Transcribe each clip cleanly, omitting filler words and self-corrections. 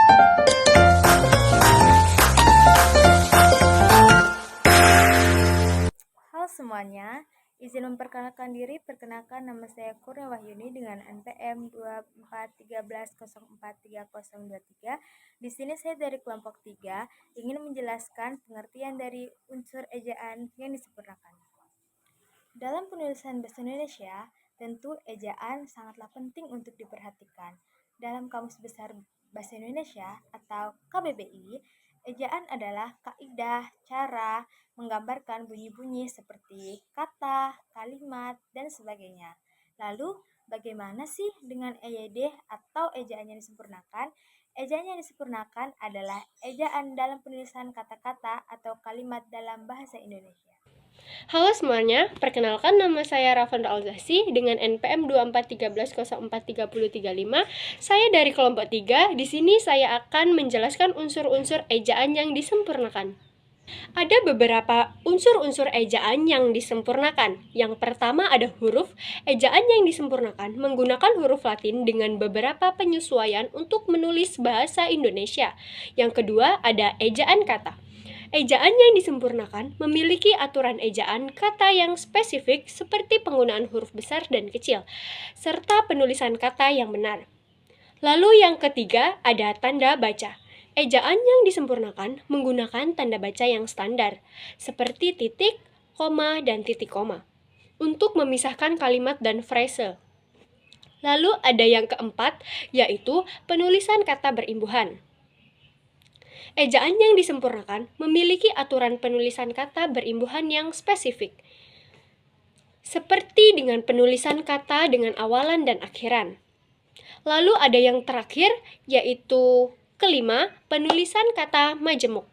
Halo semuanya, izin memperkenalkan diri. Perkenalkan, nama saya Kurnia Wahyuni dengan NPM 2413043023. Di sini saya dari kelompok 3 ingin menjelaskan pengertian dari unsur ejaan yang disempurnakan. Dalam penulisan bahasa Indonesia, tentu ejaan sangatlah penting untuk diperhatikan. Dalam Kamus Besar Bahasa Indonesia atau KBBI, ejaan adalah kaidah cara menggambarkan bunyi-bunyi seperti kata, kalimat, dan sebagainya. Lalu, bagaimana sih dengan EYD atau ejaan yang disempurnakan? Ejaan yang disempurnakan adalah ejaan dalam penulisan kata-kata atau kalimat dalam bahasa Indonesia. Halo semuanya, perkenalkan nama saya Rafandra Alzasi dengan NPM 2413043035. Saya dari kelompok 3. Di sini saya akan menjelaskan unsur-unsur ejaan yang disempurnakan. Ada beberapa unsur-unsur ejaan yang disempurnakan. Yang pertama ada huruf. Ejaan yang disempurnakan menggunakan huruf Latin dengan beberapa penyesuaian untuk menulis bahasa Indonesia. Yang kedua ada ejaan kata. Ejaan yang disempurnakan memiliki aturan ejaan kata yang spesifik seperti penggunaan huruf besar dan kecil, serta penulisan kata yang benar. Lalu yang ketiga ada tanda baca. Ejaan yang disempurnakan menggunakan tanda baca yang standar, seperti titik, koma, dan titik koma, untuk memisahkan kalimat dan frase. Lalu ada yang keempat, yaitu penulisan kata berimbuhan. Ejaan yang disempurnakan memiliki aturan penulisan kata berimbuhan yang spesifik, seperti dengan penulisan kata dengan awalan dan akhiran. Lalu ada yang terakhir, yaitu kelima, penulisan kata majemuk.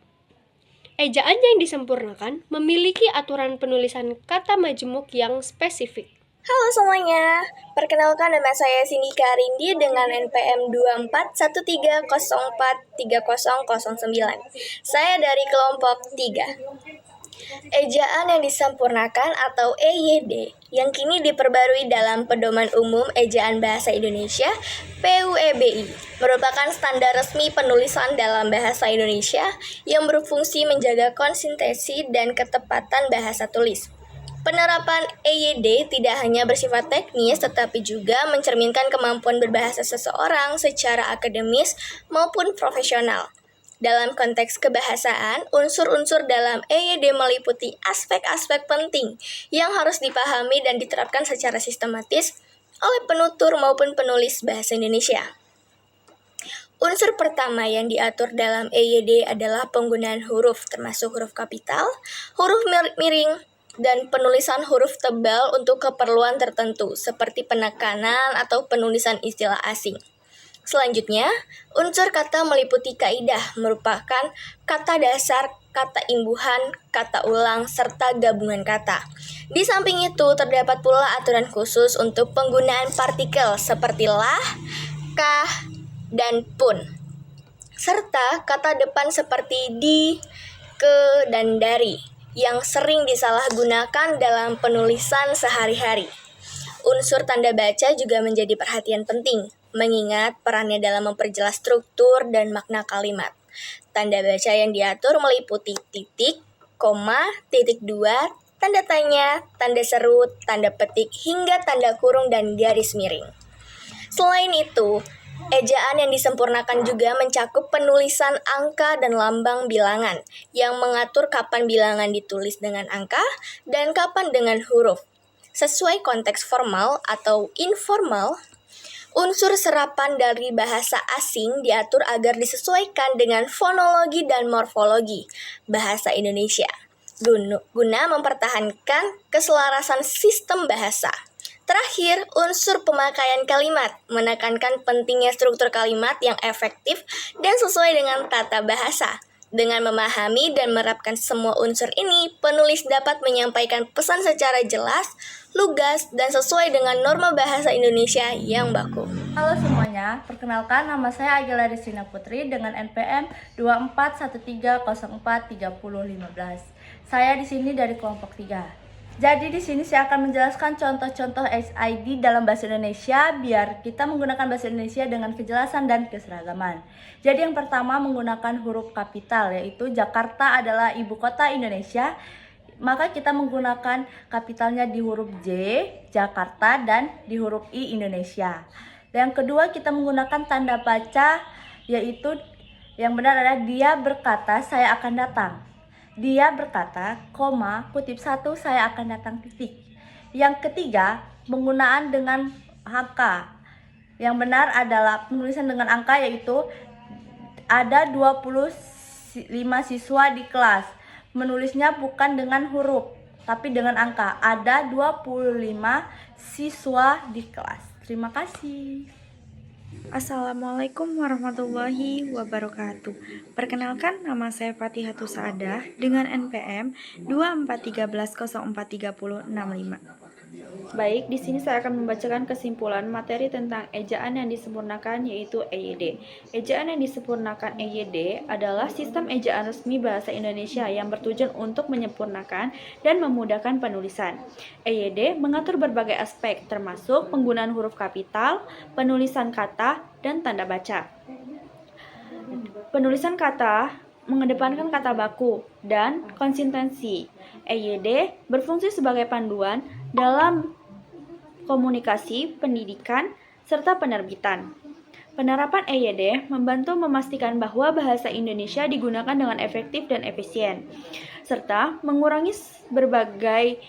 Ejaan yang disempurnakan memiliki aturan penulisan kata majemuk yang spesifik. Halo semuanya, perkenalkan nama saya Sindika Rindi dengan NPM 2413043009. Saya dari kelompok 3. Ejaan yang disempurnakan atau EYD yang kini diperbarui dalam Pedoman Umum Ejaan Bahasa Indonesia (PUEBI) merupakan standar resmi penulisan dalam bahasa Indonesia yang berfungsi menjaga konsistensi dan ketepatan bahasa tulis. Penerapan EYD tidak hanya bersifat teknis, tetapi juga mencerminkan kemampuan berbahasa seseorang secara akademis maupun profesional. Dalam konteks kebahasaan, unsur-unsur dalam EYD meliputi aspek-aspek penting yang harus dipahami dan diterapkan secara sistematis oleh penutur maupun penulis bahasa Indonesia. Unsur pertama yang diatur dalam EYD adalah penggunaan huruf, termasuk huruf kapital, huruf miring, dan penulisan huruf tebal untuk keperluan tertentu, seperti penekanan atau penulisan istilah asing. Selanjutnya, unsur kata meliputi kaidah, merupakan kata dasar, kata imbuhan, kata ulang, serta gabungan kata. Di samping itu, terdapat pula aturan khusus untuk penggunaan partikel seperti lah, kah, dan pun, serta kata depan seperti di, ke, dan dari, yang sering disalahgunakan dalam penulisan sehari-hari. Unsur tanda baca juga menjadi perhatian penting, mengingat perannya dalam memperjelas struktur dan makna kalimat. Tanda baca yang diatur meliputi titik, koma, titik dua, tanda tanya, tanda seru, tanda petik, hingga tanda kurung dan garis miring. Selain itu, ejaan yang disempurnakan juga mencakup penulisan angka dan lambang bilangan yang mengatur kapan bilangan ditulis dengan angka dan kapan dengan huruf. Sesuai konteks formal atau informal, unsur serapan dari bahasa asing diatur agar disesuaikan dengan fonologi dan morfologi bahasa Indonesia, guna mempertahankan keselarasan sistem bahasa. Terakhir, unsur pemakaian kalimat menekankan pentingnya struktur kalimat yang efektif dan sesuai dengan tata bahasa. Dengan memahami dan menerapkan semua unsur ini, penulis dapat menyampaikan pesan secara jelas, lugas, dan sesuai dengan norma bahasa Indonesia yang baku. Halo semuanya, perkenalkan nama saya Agila Destina Putri dengan NPM 2413043015. Saya di sini dari kelompok 3. Jadi di sini saya akan menjelaskan contoh-contoh SID dalam bahasa Indonesia biar kita menggunakan bahasa Indonesia dengan kejelasan dan keseragaman. Jadi yang pertama menggunakan huruf kapital, yaitu Jakarta adalah ibu kota Indonesia. Maka kita menggunakan kapitalnya di huruf J, Jakarta, dan di huruf I, Indonesia. Dan yang kedua kita menggunakan tanda baca, yaitu yang benar adalah dia berkata saya akan datang. Dia berkata, koma, kutip 1, saya akan datang, titik. Yang ketiga, penggunaan dengan angka. Yang benar adalah penulisan dengan angka, yaitu ada 25 siswa di kelas. Menulisnya bukan dengan huruf, tapi dengan angka. Ada 25 siswa di kelas. Terima kasih. Assalamualaikum warahmatullahi wabarakatuh. Perkenalkan, nama saya Fatihatus Saadah dengan NPM 2413043065. Baik, di sini saya akan membacakan kesimpulan materi tentang ejaan yang disempurnakan, yaitu EYD. Ejaan yang disempurnakan EYD adalah sistem ejaan resmi bahasa Indonesia yang bertujuan untuk menyempurnakan dan memudahkan penulisan. EYD mengatur berbagai aspek, termasuk penggunaan huruf kapital, penulisan kata, dan tanda baca. Penulisan kata mengedepankan kata baku dan konsistensi. EYD berfungsi sebagai panduan dalam komunikasi, pendidikan, serta penerbitan. Penerapan EYD membantu memastikan bahwa bahasa Indonesia digunakan dengan efektif dan efisien, serta mengurangi berbagai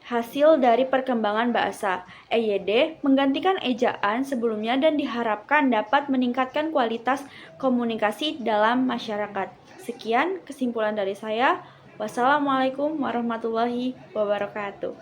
hasil dari perkembangan bahasa. EYD menggantikan ejaan sebelumnya dan diharapkan dapat meningkatkan kualitas komunikasi dalam masyarakat. Sekian kesimpulan dari saya. Wassalamualaikum warahmatullahi wabarakatuh.